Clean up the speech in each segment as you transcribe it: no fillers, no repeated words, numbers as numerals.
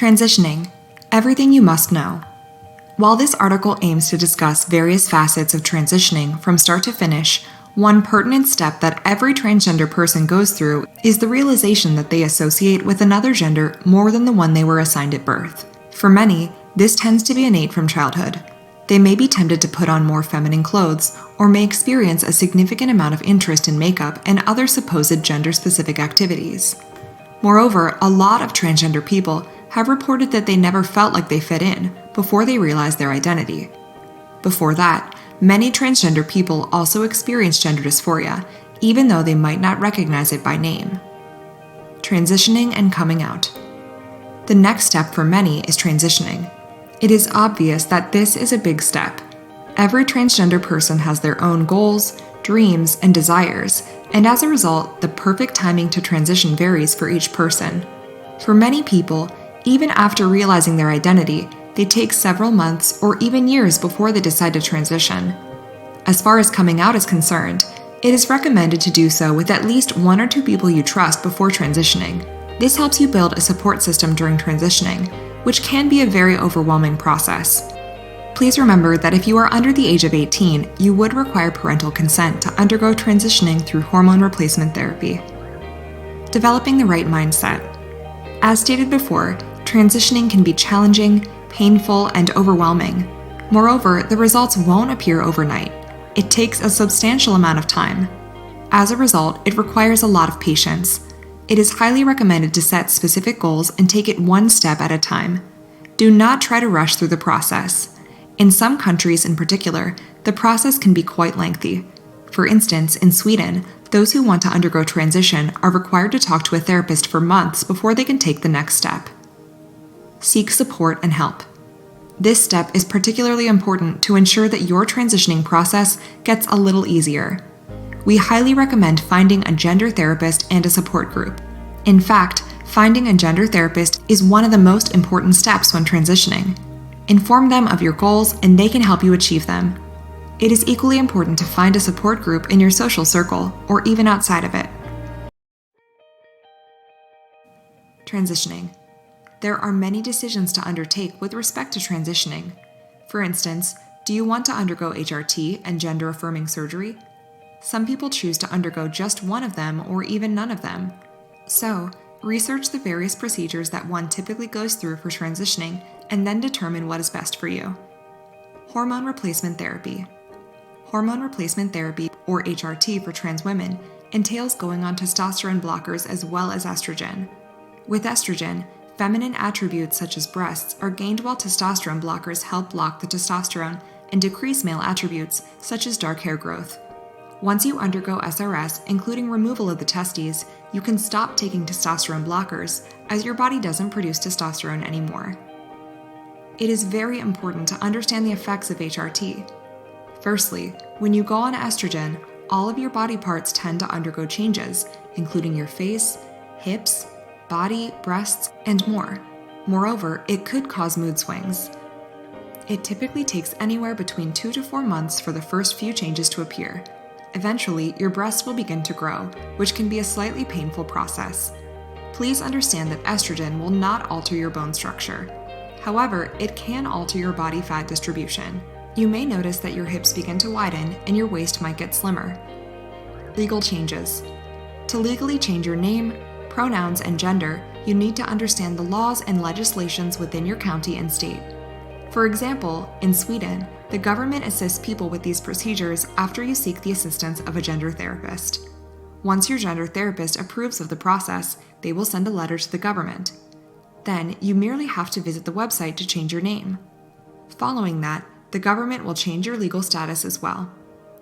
Transitioning, everything you must know. While this article aims to discuss various facets of transitioning from start to finish, one pertinent step that every transgender person goes through is the realization that they associate with another gender more than the one they were assigned at birth. For many, this tends to be innate from childhood. They may be tempted to put on more feminine clothes, or may experience a significant amount of interest in makeup and other supposed gender-specific activities. Moreover, a lot of transgender people have reported that they never felt like they fit in before they realized their identity. Before that, many transgender people also experience gender dysphoria, even though they might not recognize it by name. Transitioning and coming out. The next step for many is transitioning. It is obvious that this is a big step. Every transgender person has their own goals, dreams, and desires, and as a result, the perfect timing to transition varies for each person. For many people, even after realizing their identity, they take several months or even years before they decide to transition. As far as coming out is concerned, it is recommended to do so with at least one or two people you trust before transitioning. This helps you build a support system during transitioning, which can be a very overwhelming process. Please remember that if you are under the age of 18, you would require parental consent to undergo transitioning through hormone replacement therapy. Developing the right mindset. As stated before, transitioning can be challenging, painful, and overwhelming. Moreover, the results won't appear overnight. It takes a substantial amount of time. As a result, it requires a lot of patience. It is highly recommended to set specific goals and take it one step at a time. Do not try to rush through the process. In some countries in particular, the process can be quite lengthy. For instance, in Sweden, those who want to undergo transition are required to talk to a therapist for months before they can take the next step. Seek support and help. This step is particularly important to ensure that your transitioning process gets a little easier. We highly recommend finding a gender therapist and a support group. In fact, finding a gender therapist is one of the most important steps when transitioning. Inform them of your goals and they can help you achieve them. It is equally important to find a support group in your social circle or even outside of it. Transitioning. There are many decisions to undertake with respect to transitioning. For instance, do you want to undergo HRT and gender-affirming surgery? Some people choose to undergo just one of them or even none of them. So, research the various procedures that one typically goes through for transitioning and then determine what is best for you. Hormone replacement therapy. Hormone replacement therapy, or HRT for trans women, entails going on testosterone blockers as well as estrogen. With estrogen, feminine attributes such as breasts are gained while testosterone blockers help block the testosterone and decrease male attributes such as dark hair growth. Once you undergo SRS, including removal of the testes, you can stop taking testosterone blockers as your body doesn't produce testosterone anymore. It is very important to understand the effects of HRT. Firstly, when you go on estrogen, all of your body parts tend to undergo changes, including your face, hips, body, breasts, and more. Moreover, it could cause mood swings. It typically takes anywhere between 2 to 4 months for the first few changes to appear. Eventually, your breasts will begin to grow, which can be a slightly painful process. Please understand that estrogen will not alter your bone structure. However, it can alter your body fat distribution. You may notice that your hips begin to widen and your waist might get slimmer. Legal changes. To legally change your name, pronouns, and gender, you need to understand the laws and legislations within your county and state. For example, in Sweden, the government assists people with these procedures after you seek the assistance of a gender therapist. Once your gender therapist approves of the process, they will send a letter to the government. Then, you merely have to visit the website to change your name. Following that, the government will change your legal status as well.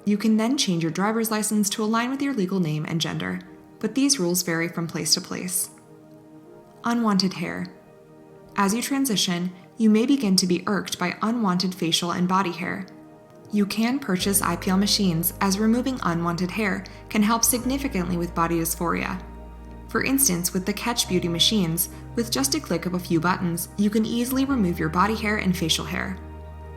You can then change your driver's license to align with your legal name and gender, but these rules vary from place to place. Unwanted hair. As you transition, you may begin to be irked by unwanted facial and body hair. You can purchase IPL machines, as removing unwanted hair can help significantly with body dysphoria. For instance, with the KetchBeauty machines, with just a click of a few buttons, you can easily remove your body hair and facial hair.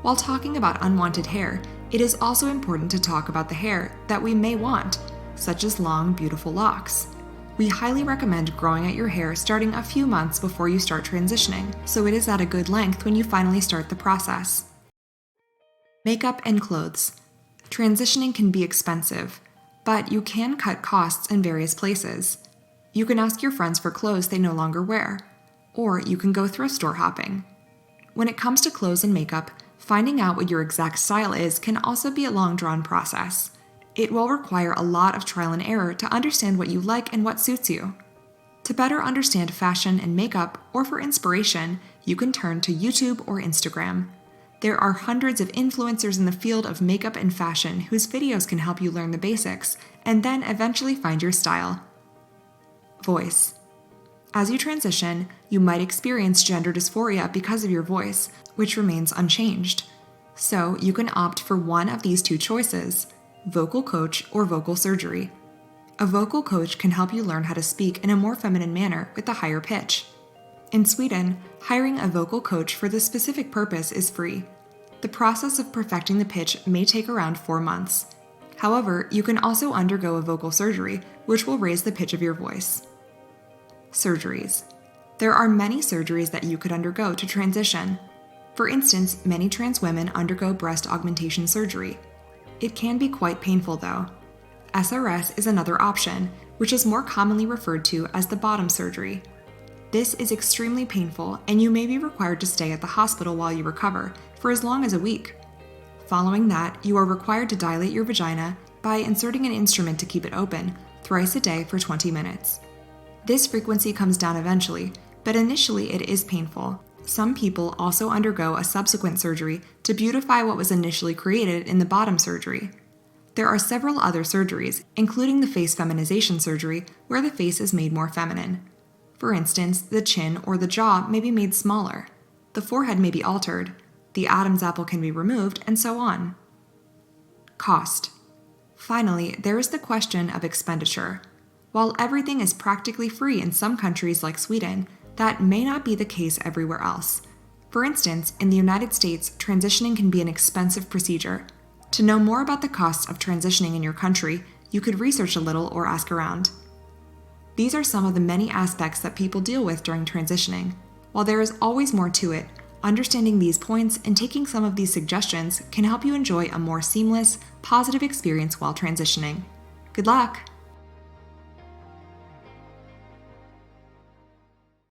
While talking about unwanted hair, it is also important to talk about the hair that we may want, such as long, beautiful locks. We highly recommend growing out your hair starting a few months before you start transitioning, so it is at a good length when you finally start the process. Makeup and clothes. Transitioning can be expensive, but you can cut costs in various places. You can ask your friends for clothes they no longer wear, or you can go thrift store hopping. When it comes to clothes and makeup, finding out what your exact style is can also be a long drawn process. It will require a lot of trial and error to understand what you like and what suits you. To better understand fashion and makeup, or for inspiration, you can turn to YouTube or Instagram. There are hundreds of influencers in the field of makeup and fashion whose videos can help you learn the basics and then eventually find your style. Voice. As you transition, you might experience gender dysphoria because of your voice, which remains unchanged. So you can opt for one of these two choices: vocal coach or vocal surgery. A vocal coach can help you learn how to speak in a more feminine manner with a higher pitch. In Sweden, hiring a vocal coach for this specific purpose is free. The process of perfecting the pitch may take around 4 months. However, you can also undergo a vocal surgery, which will raise the pitch of your voice. Surgeries. There are many surgeries that you could undergo to transition. For instance, many trans women undergo breast augmentation surgery. It can be quite painful though. SRS is another option, which is more commonly referred to as the bottom surgery. This is extremely painful, and you may be required to stay at the hospital while you recover for as long as a week. Following that, you are required to dilate your vagina by inserting an instrument to keep it open thrice a day for 20 minutes. This frequency comes down eventually, but initially it is painful. Some people also undergo a subsequent surgery to beautify what was initially created in the bottom surgery. There are several other surgeries, including the face feminization surgery, where the face is made more feminine. For instance, the chin or the jaw may be made smaller. The forehead may be altered. The Adam's apple can be removed, and so on. Cost. Finally, there is the question of expenditure. While everything is practically free in some countries like Sweden, that may not be the case everywhere else. For instance, in the United States, transitioning can be an expensive procedure. To know more about the costs of transitioning in your country, you could research a little or ask around. These are some of the many aspects that people deal with during transitioning. While there is always more to it, understanding these points and taking some of these suggestions can help you enjoy a more seamless, positive experience while transitioning. Good luck!